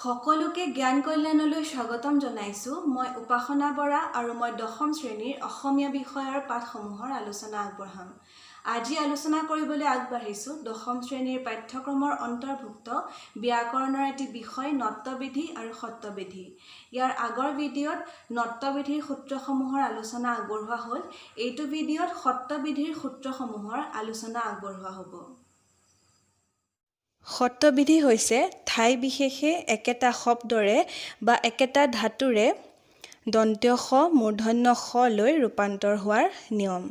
সকলোকে জ্ঞান কল্যাণলৈ স্বাগতম জনাইছো। মই উপাসনা বৰা আৰু মই দশম শ্ৰেণীৰ অসমীয়া বিষয়ৰ পাঠসমূহৰ আলোচনা আগবঢ়াম। আজি আলোচনা কৰিবলৈ আগবাঢ়িছো দশম শ্ৰেণীৰ পাঠ্যক্ৰমৰ অন্তৰ্ভুক্ত ব্যাকৰণৰ এটি বিষয় নট্যবিধি আৰু সত্যবিধি। ইয়াৰ আগৰ ভিডিঅ'ত নট্যবিধিৰ সূত্ৰসমূহৰ আলোচনা আগবঢ়োৱা হ'ল। এইটো ভিডিঅ'ত সত্যবিধিৰ সূত্ৰসমূহৰ আলোচনা আগবঢ়োৱা হ'ব। সত্যবিধি হৈছে ঠাই বিশেষে একেটা শব্দৰে বা একেটা ধাতুৰে দন্ত্য স মূৰ্ধন্য স লৈ ৰূপান্তৰ হোৱাৰ নিয়ম।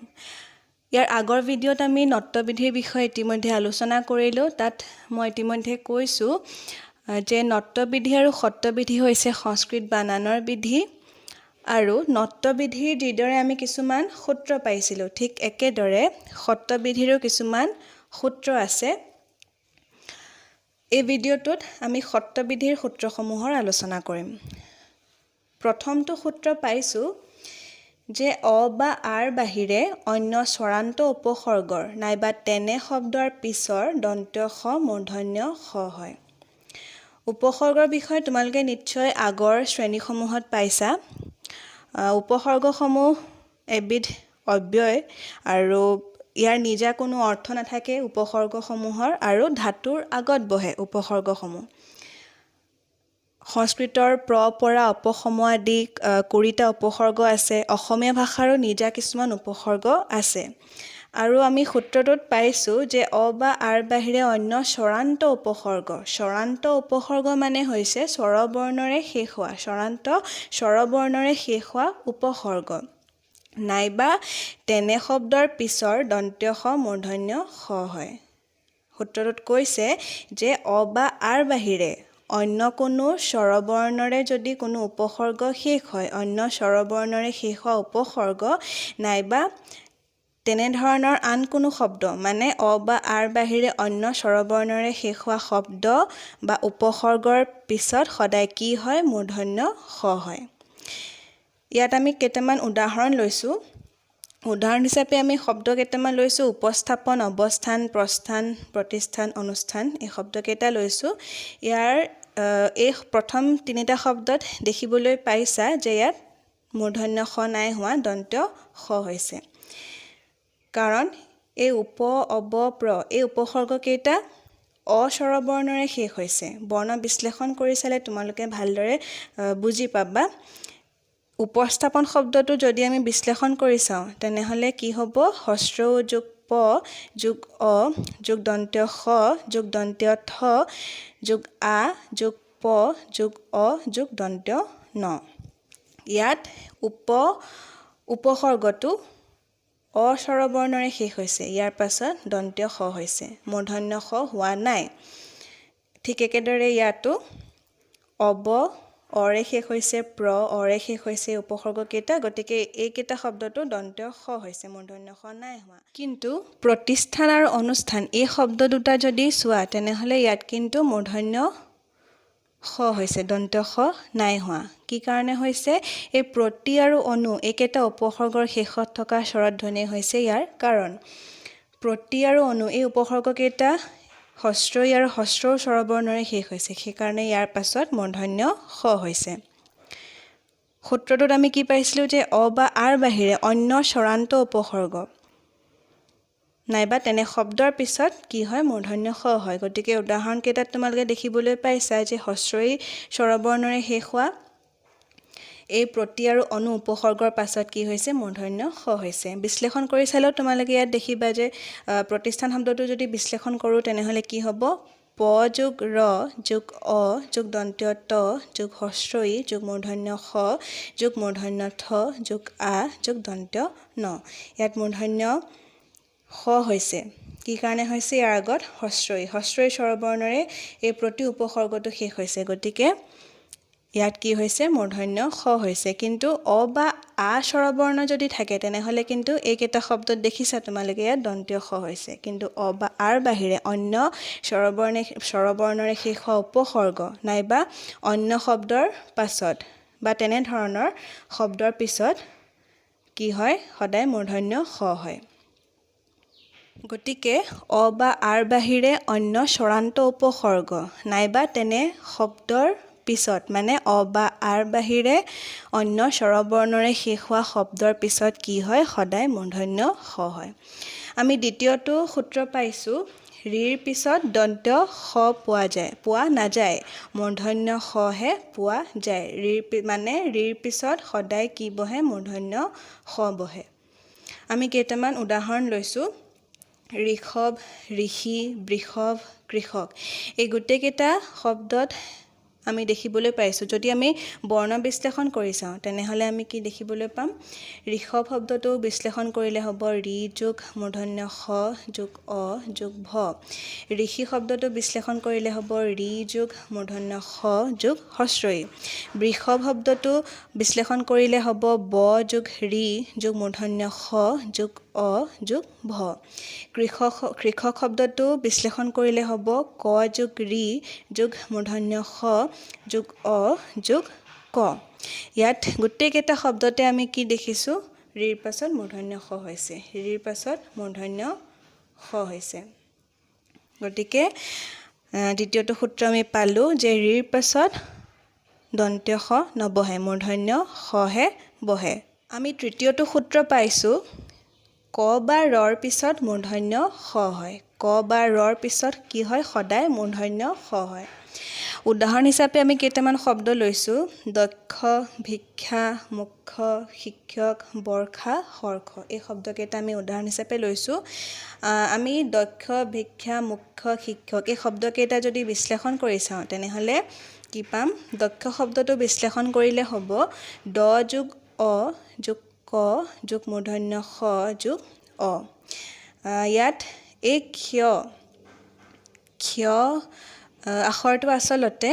ইয়াৰ আগৰ ভিডিঅ'ত আমি নট্যবিধিৰ বিষয়ে ইতিমধ্যে আলোচনা কৰিলোঁ। তাত মই ইতিমধ্যে কৈছোঁ যে নট্যবিধি আৰু সত্যবিধি হৈছে সংস্কৃত বানানৰ বিধি আৰু নট্যবিধিৰ যিদৰে আমি কিছুমান সূত্ৰ পাইছিলোঁ, ঠিক একেদৰে সত্যবিধিৰো কিছুমান সূত্ৰ আছে। এই ভিডিঅ'টোত আমি সত্যবিধিৰ সূত্ৰসমূহৰ আলোচনা কৰিম। প্ৰথমটো সূত্ৰ পাইছোঁ যে অ বা আৰ বাহিৰে অন্য স্বৰান্ত উপসৰ্গৰ নাইবা তেনে শব্দৰ পিছৰ দন্ত্য স মূৰ্ধন্য স হয়। উপসৰ্গৰ বিষয়ে তোমালোকে নিশ্চয় আগৰ শ্ৰেণীসমূহত পাইছা। উপসৰ্গসমূহ এবিধ অব্যয় আৰু ইয়াৰ নিজা কোনো অৰ্থ নাথাকে উপসৰ্গসমূহৰ, আৰু ধাতুৰ আগত বহে উপসৰ্গসমূহ। সংস্কৃতৰ পৰা অপসম আদি কুৰিটা উপসৰ্গ আছে। অসমীয়া ভাষাৰো নিজা কিছুমান উপসৰ্গ আছে। আৰু আমি সূত্ৰটোত পাইছোঁ যে অ বা আৰ বাহিৰে অন্য স্বৰান্ত উপসৰ্গ। স্বৰান্ত উপসৰ্গ মানে হৈছে স্বৰবৰ্ণৰে শেষ হোৱা, স্বৰবৰ্ণৰে শেষ হোৱা উপসৰ্গ নাইবা তেনে শব্দৰ পিছৰ দন্ত্য স মূৰ্ধন্য স হয়। সূত্ৰটোত কৈছে যে অ বা আৰ বাহিৰে অন্য কোনো স্বৰবৰ্ণৰে যদি কোনো উপসৰ্গ শেষ হয়, অন্য স্বৰবৰ্ণৰে শেষ হোৱা উপসৰ্গ নাইবা তেনেধৰণৰ আন কোনো শব্দ, মানে অ বা আৰ বাহিৰে অন্য স্বৰবৰ্ণৰে শেষ হোৱা শব্দ বা উপসৰ্গৰ পিছত সদায় কি হয়? মূৰ্ধন্য স হয়। ইয়াত আমি কেইটামান উদাহৰণ লৈছোঁ। উদাহৰণ হিচাপে আমি শব্দ কেইটামান লৈছোঁ। উপস্থাপন, অৱস্থান, প্ৰস্থান, প্ৰতিষ্ঠান, অনুষ্ঠান, এই শব্দকেইটা লৈছোঁ। ইয়াৰ এই প্ৰথম তিনিটা শব্দত দেখিবলৈ পাইছা যে ইয়াত মূৰ্ধন্য স নাই হোৱা, দন্ত্য স হৈছে। কাৰণ এই উপ, অব, প্ৰ এই উপসৰ্গকেইটা অস্বৰবৰ্ণৰে শেষ হৈছে। বৰ্ণ বিশ্লেষণ কৰি চালে তোমালোকে ভালদৰে বুজি পাবা। উপস্থাপন শব্দটো যদি আমি বিশ্লেষণ কৰি চাওঁ তেনেহ'লে কি হ'ব? হস্ৰ উ যোগ প যোগ অ যোগ দন্ত্য স যোগ দন্ত্য থ যোগ আ যোগ প যোগ অ যোগ দন্ত্য ন। ইয়াত উপসৰ্গটো অস্বৰবৰ্ণৰে শেষ হৈছে। ইয়াৰ পাছত দন্ত্য স হৈছে, মূৰ্ধন্য স হোৱা নাই। ঠিক একেদৰে ইয়াতো অব অৰে শেষ হৈছে, প্ৰ অৰে শেষ হৈছে উপসৰ্গকেইটা। গতিকে এইকেইটা শব্দটো দন্ত্য স হৈছে, মূৰ্ধন্য স নাই হোৱা। কিন্তু প্ৰতিষ্ঠান আৰু অনুষ্ঠান এই শব্দ দুটা যদি চোৱা তেনেহ'লে ইয়াত কিন্তু মূৰ্ধন্য স হৈছে, দন্ত্য স নাই হোৱা। কি কাৰণে হৈছে? এই প্ৰতি আৰু অনু এইকেইটা উপসৰ্গৰ শেষত থকা স্বৰধ্বনি হৈছে ইয়াৰ কাৰণ। প্ৰতি আৰু অনু এই উপসৰ্গকেইটা হস্ৰই আৰু হস্ৰও স্বৰবৰ্ণৰে শেষ হৈছে, সেইকাৰণে ইয়াৰ পাছত মূৰ্ধন্য স হৈছে। সূত্ৰটোত আমি কি পাইছিলোঁ যে অ বা আৰ বাহিৰে অন্য স্বৰান্ত উপসৰ্গ নাইবা তেনে শব্দৰ পিছত কি হয়? মূৰ্ধন্য স হয়। গতিকে উদাহৰণকেইটাত তোমালোকে দেখিবলৈ পাইছা যে হস্ৰই স্বৰবৰ্ণৰে শেষ হোৱা এই প্ৰতি আৰু অনু উপসৰ্গৰ পাছত কি হৈছে? মূৰ্ধন্য স হৈছে। বিশ্লেষণ কৰি চালেও তোমালোকে ইয়াত দেখিবা যে প্ৰতিষ্ঠান শব্দটো যদি বিশ্লেষণ কৰোঁ তেনেহ'লে কি হ'ব? প যোগ ৰ যোগ অ যোগ দন্ত্য ত যোগ হস্ৰই যোগ মূৰ্ধন্য স যোগ মূৰ্ধন্য থ যোগ আ যোগ দন্ত্য ন। ইয়াত মূৰ্ধন্য স হৈছে। কি কাৰণে হৈছে? ইয়াৰ আগত হস্ৰই স্বৰবৰ্ণৰে এই প্ৰতি উপসৰ্গটো শেষ হৈছে। গতিকে ইয়াত কি হৈছে? মূৰ্ধন্য স হৈছে। কিন্তু অ বা আ স্বৰবৰ্ণ যদি থাকে তেনেহ'লে কিন্তু এইকেইটা শব্দত দেখিছা তোমালোকে ইয়াত দন্ত্য স হৈছে। কিন্তু অ বা আৰ বাহিৰে অন্য স্বৰবৰ্ণৰে শেষ হোৱা উপসৰ্গ নাইবা অন্য শব্দৰ পাছত বা তেনেধৰণৰ শব্দৰ পিছত কি হয়? সদায় মূৰ্ধন্য স হয়। গতিকে অ বা আৰ বাহিৰে অন্য স্বৰান্ত উপসৰ্গ নাইবা তেনে শব্দৰ পিছত মানে অ বা আৰ বাহিৰে অন্য স্বৰবৰ্ণৰে শেষ হোৱা শব্দৰ পিছত কি হয় সদায় মূৰ্ধন্য স হয় আমি দ্বিতীয়টো সূত্ৰ পাইছোঁ ৰিৰ পিছত দন্ত্য স পোৱা নাযায় মূৰ্ধন্য সহে পোৱা যায় ৰিৰ পিছত সদায় কি বহে মূৰ্ধন্য স বহে আমি কেইটামান উদাহৰণ লৈছোঁ ঋষভ ঋষি বৃষভ কৃষক এই গোটেইকেইটা শব্দত আমি দেখিবলৈ পাইছোঁ যদি আমি বৰ্ণ বিশ্লেষণ কৰি চাওঁ তেনেহ'লে আমি কি দেখিবলৈ পাম ঋষভ শব্দটো বিশ্লেষণ কৰিলে হ'ব ৰি যোগ মূৰ্ধন্য স যোগ অ যোগ ভ ঋষি শব্দটো বিশ্লেষণ কৰিলে হ'ব ৰি যোগ মূৰ্ধন্য স যোগ হস্ৰই বৃষভ শব্দটো বিশ্লেষণ কৰিলে হ'ব ব যোগ ৰি যোগ মূৰ্ধন্য স যোগ অ যোগ ভ কৃষক শব্দটো বিশ্লেষণ কৰিলে হ'ব ক যোগ ৰি যোগ মূৰ্ধন্য স যোগ অ যোগ ক ইয়াত গোটেইকেইটা শব্দতে আমি কি দেখিছোঁ ৰিৰ পাছত মূৰ্ধন্য স হৈছে ৰিৰ পাছত মূৰ্ধন্য স হৈছে গতিকে দ্বিতীয়টো সূত্ৰ আমি পালোঁ যে ৰিৰ পাছত দন্ত্য স নবহে মূৰ্ধন্য সহে বহে আমি তৃতীয়টো সূত্ৰ পাইছোঁ ক বা ৰৰ পিছত মূৰ্ধন্য স হয় ক বা ৰৰ পিছত কি হয় সদায় মূৰ্ধন্য স হয় উদাহৰণ হিচাপে আমি কেইটামান শব্দ লৈছোঁ দক্ষ ভিক্ষা মুখ্য শিক্ষক বৰ্ষা হৰ্ষ এই শব্দকেইটা আমি উদাহৰণ হিচাপে লৈছোঁ আমি দক্ষ ভিক্ষা মুখ্য শিক্ষক এই শব্দকেইটা যদি বিশ্লেষণ কৰি চাওঁ তেনেহ'লে কি পাম দক্ষ শব্দটো বিশ্লেষণ কৰিলে হ'ব দ যোগ অ যোগ ক যোগ মূৰ্ধন্য স যোগ অ ইয়াত এই ক্ষয় আখৰটো আচলতে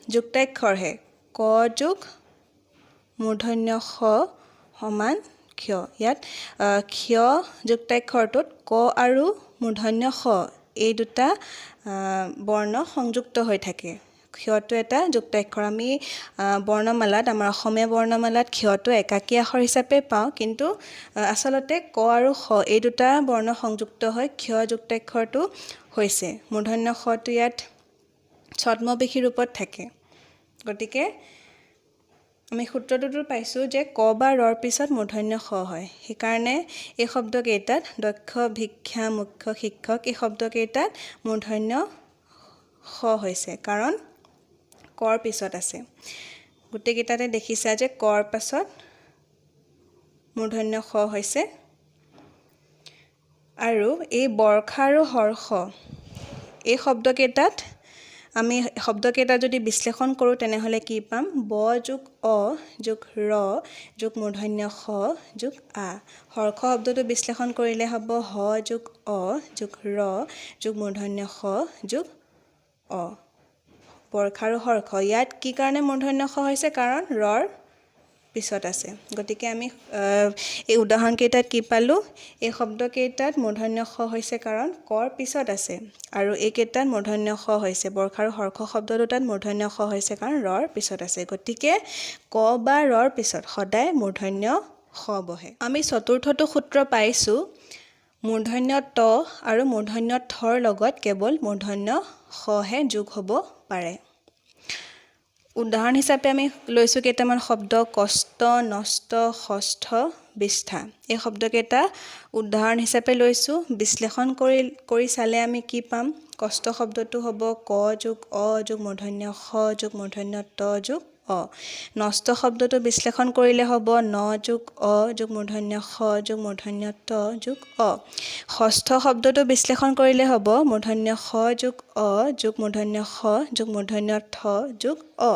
যুক্তাক্ষৰহে ক যোগ মূৰ্ধন্য স সমান ক্ষয় ইয়াত ক্ষয় যুক্তাক্ষৰটোত ক আৰু মূৰ্ধন্য স এই দুটা বৰ্ণ সংযুক্ত হৈ থাকে ক্ষয়টো এটা যুক্তাক্ষৰ আমি বৰ্ণমালাত আমাৰ অসমীয়া বৰ্ণমালাত ক্ষয়টো একাকী আখৰ হিচাপে পাওঁ কিন্তু আচলতে ক আৰু খ এই দুটা বৰ্ণ সংযুক্ত হৈ ক্ষয় যুক্তাক্ষৰটো হৈছে মূৰ্ধন্য সটো ইয়াত ছদ্মবেশী ৰূপত থাকে গতিকে আমি সূত্ৰটোতো পাইছোঁ যে ক বা ৰৰ পিছত মূৰ্ধন্য স হয় সেইকাৰণে এই শব্দকেইটাত দক্ষ ভিক্ষা মুখ্য শিক্ষক এই শব্দকেইটাত মূৰ্ধন্য স হৈছে কাৰণ কৰ পিছত আছে গোটেইকেইটাতে দেখিছা যে কৰ পাছত মূৰ্ধন্য স হৈছে আৰু এই বৰ্ষা আৰু হৰ্ষ এই শব্দকেইটাত আমি শব্দকেইটা যদি বিশ্লেষণ কৰোঁ তেনেহ'লে কি পাম ব যোগ অ যোগ ৰ যোগ মূৰ্ধন্য স যোগ আ হৰ্ষ শব্দটো বিশ্লেষণ কৰিলে হ'ব হ যোগ অ যোগ ৰ যোগ মূৰ্ধন্য স যোগ অ বৰ্ষা আৰু হৰ্ষ ইয়াত কি কাৰণে মূৰ্ধন্য স হৈছে কাৰণ ৰৰ পিছত আছে গতিকে আমি এই উদাহৰণকেইটাত কি পালোঁ এই শব্দকেইটাত মূৰ্ধন্য স হৈছে কাৰণ কৰ পিছত আছে আৰু এইকেইটাত মূৰ্ধন্য স হৈছে বৰ্ষা আৰু হৰ্ষ শব্দ দুটাত মূৰ্ধন্য স হৈছে কাৰণ ৰৰ পিছত আছে গতিকে ক বা ৰৰ পিছত সদায় মূৰ্ধন্য স বহে আমি চতুৰ্থটো সূত্ৰ পাইছোঁ মূৰ্ধন্য ত আৰু মূৰ্ধন্য থৰ লগত কেৱল মূৰ্ধন্য সহে যোগ হ'ব পাৰে উদাহৰণ হিচাপে আমি লৈছোঁ কেইটামান শব্দ কষ্ট নষ্ট ষষ্ঠ বিষ্ঠা এই শব্দকেইটা উদাহৰণ হিচাপে লৈছোঁ বিশ্লেষণ কৰি চালে আমি কি পাম কষ্ট শব্দটো হ'ব ক যোগ অ যোগ মূৰ্ধন্য স যোগ মূৰ্ধন্য ত যোগ অ নষ্ট শব্দটো বিশ্লেষণ কৰিলে হ'ব ন যোগ অ যোগ মূৰ্ধন্য স যোগ মূৰ্ধন্য ত যোগ অ ষষ্ঠ শব্দটো বিশ্লেষণ কৰিলে হ'ব মূৰ্ধন্য স যোগ অ যোগ মূৰ্ধন্য স যোগ মূৰ্ধন্য থ যোগ অ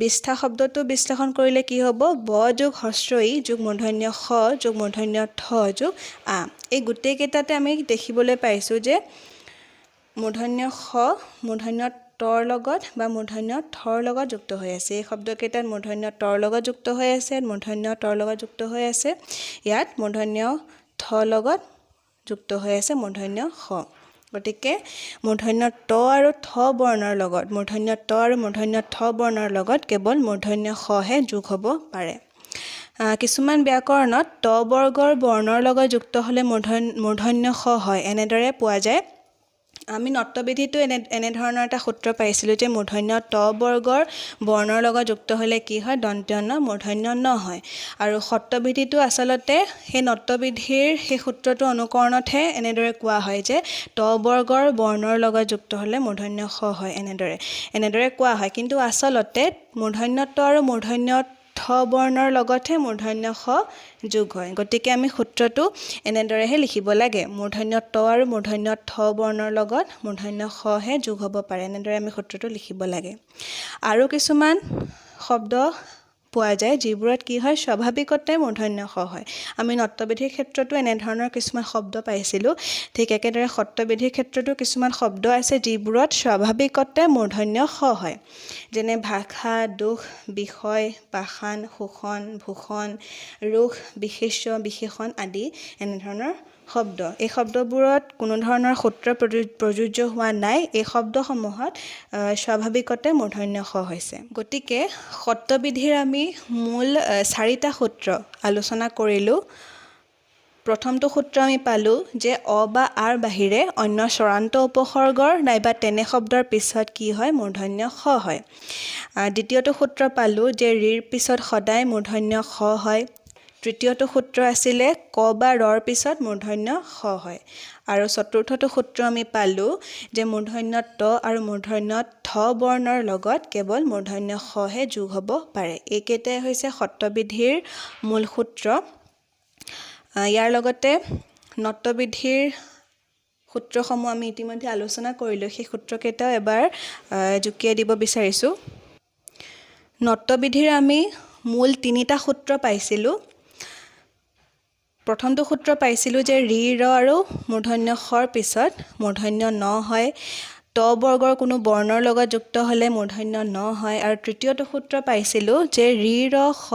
বিষ্ঠা শব্দটো বিশ্লেষণ কৰিলে কি হ'ব ব যোগ হস্ৰই যোগ মূৰ্ধন্য স যোগ মূৰ্ধন্য থ যোগ আ এই গোটেইকেইটাতে আমি দেখিবলৈ পাইছোঁ যে মূৰ্ধন্য স মূৰ্ধন্য তৰ লগত বা মূৰ্ধন্য থৰ লগত যুক্ত হৈ আছে এই শব্দকেইটাত মূৰ্ধন্য তৰ লগত যুক্ত হৈ আছে মূৰ্ধন্য তৰ লগত যুক্ত হৈ আছে ইয়াত মূৰ্ধন্য থ লগত যুক্ত হৈ আছে মূৰ্ধন্য স গতিকে মূৰ্ধন্য ত আৰু থ বৰ্ণৰ লগত মূৰ্ধন্য ত আৰু মূৰ্ধন্য থ বৰ্ণৰ লগত কেৱল মূৰ্ধন্য সহে যোগ হ'ব পাৰে কিছুমান ব্যাকৰণত ত বৰ্গৰ বৰ্ণৰ লগত যুক্ত হ'লে মূৰ্ধন্য স হয় এনেদৰে পোৱা যায় আমি নট্যবিধিটো এনেধৰণৰ এটা সূত্ৰ পাইছিলোঁ যে মূৰ্ধন্য ত বৰ্গৰ বৰ্ণৰ লগত যুক্ত হ'লে কি হয় দন্ত্য ন মূৰ্ধন্য ন হয় আৰু সত্ৰবিধিটো আচলতে সেই নট্যবিধিৰ সেই সূত্ৰটো অনুকৰণতহে এনেদৰে কোৱা হয় যে ত বৰ্গৰ বৰ্ণৰ লগত যুক্ত হ'লে মূৰ্ধন্য খ হয় এনেদৰে কোৱা হয় কিন্তু আচলতে মূৰ্ধন্য ত আৰু মূৰ্ধন্য ঠ বৰ্ণৰ লগতহে মূৰ্ধন্য খ যোগ হয় গতিকে আমি সূত্ৰটো এনেদৰেহে লিখিব লাগে মূৰ্ধন্য ত আৰু মূৰ্ধন্য ঠ বৰ্ণৰ লগত মূৰ্ধন্য খহে যোগ হ'ব পাৰে এনেদৰে আমি সূত্ৰটো লিখিব লাগে আৰু কিছুমান শব্দ পোৱা যায় যিবোৰত কি হয় স্বাভাৱিকতে মূৰ্ধন্য খ হয় আমি নট্যবিধিৰ ক্ষেত্ৰতো এনেধৰণৰ কিছুমান শব্দ পাইছিলোঁ ঠিক একেদৰে সত্ৰবিধিৰ ক্ষেত্ৰতো কিছুমান শব্দ আছে যিবোৰত স্বাভাৱিকতে মূৰ্ধন্য খ হয় যেনে ভাষা দুখ বিষয় পাষাণ শোষণ ভূষণ ৰোষ বিশেষ্য বিশেষণ আদি এনেধৰণৰ শব্দ এই শব্দবোৰত কোনো ধৰণৰ সূত্ৰ প্ৰযোজ্য হোৱা নাই এই শব্দসমূহত স্বাভাৱিকতে মূৰ্ধন্য খ হৈছে গতিকে সত্ৰবিধিৰ আমি মূল 4টা সূত্ৰ আলোচনা কৰিলোঁ প্ৰথমটো সূত্ৰ আমি পালোঁ যে অ বা আৰ বাহিৰে অন্য স্বৰান্ত উপসৰ্গৰ নাইবা তেনে শব্দৰ পিছত কি হয় মূৰ্ধন্য খ হয় দ্বিতীয়টো সূত্ৰ পালোঁ যে ৰিৰ পিছত সদায় মূৰ্ধন্য খ হয় তৃতীয়টো সূত্ৰ আছিলে ক বা ৰৰ পিছত মূৰ্ধন্য খ হয় আৰু চতুৰ্থটো সূত্ৰ আমি পালোঁ যে মূৰ্ধন্য ত আৰু মূৰ্ধন্য ঠ বৰ্ণৰ লগত কেৱল মূৰ্ধন্য খহে যোগ হ'ব পাৰে এইকেইটাই হৈছে সত্ৰবিধিৰ মূল সূত্ৰ ইয়াৰ লগতে নট্যবিধিৰ সূত্ৰসমূহ আমি ইতিমধ্যে আলোচনা কৰিলোঁ সেই সূত্ৰকেইটাও এবাৰ জুকিয়াই দিব বিচাৰিছোঁ নট্যবিধিৰ আমি মূল 3টা সূত্ৰ পাইছিলোঁ প্ৰথমটো সূত্ৰ পাইছিলোঁ যে ৰি ৰ আৰু মূৰ্ধন্য খৰ পিছত মূৰ্ধন্য ন হয় ত বৰ্গৰ কোনো বৰ্ণৰ লগত যুক্ত হ'লে মূৰ্ধন্য ন হয় আৰু তৃতীয়টো সূত্ৰ পাইছিলোঁ যে ৰি ৰ খ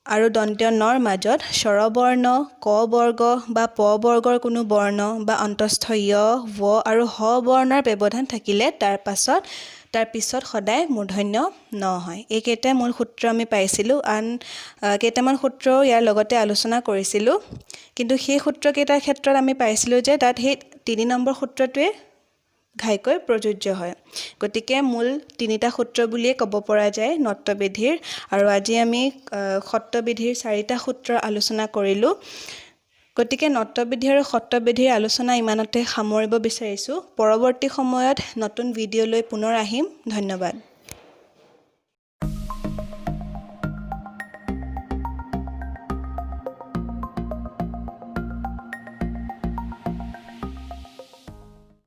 আৰু দন্ত্য নৰ মাজত স্বৰবৰ্ণ ক বৰ্গ বা প বৰ্গৰ কোনো বৰ্ণ বা অন্তস্থ য় ৱ আৰু হ বৰ্ণৰ ব্যৱধান থাকিলে তাৰ পিছত সদায় মূৰ্ধন্য ন হয় এইকেইটা মূল সূত্ৰ আমি পাইছিলোঁ আন কেইটামান সূত্ৰও ইয়াৰ লগতে আলোচনা কৰিছিলোঁ কিন্তু সেই সূত্ৰকেইটাৰ ক্ষেত্ৰত আমি পাইছিলোঁ যে তাত সেই 3 নম্বৰ সূত্ৰটোৱে ঘাইকৈ প্ৰযোজ্য হয় গতিকে মূল 3টা সূত্ৰ বুলিয়ে ক'ব পৰা যায় নট্যবিধিৰ আৰু আজি আমি সত্ৰবিধিৰ 4টা সূত্ৰ আলোচনা কৰিলোঁ গতিকে নট্যবিধি আৰু সত্ৰবিধিৰ আলোচনা ইমানতে সামৰিব বিচাৰিছোঁ পৰৱৰ্তী সময়ত নতুন ভিডিঅ' লৈ পুনৰ আহিম ধন্যবাদ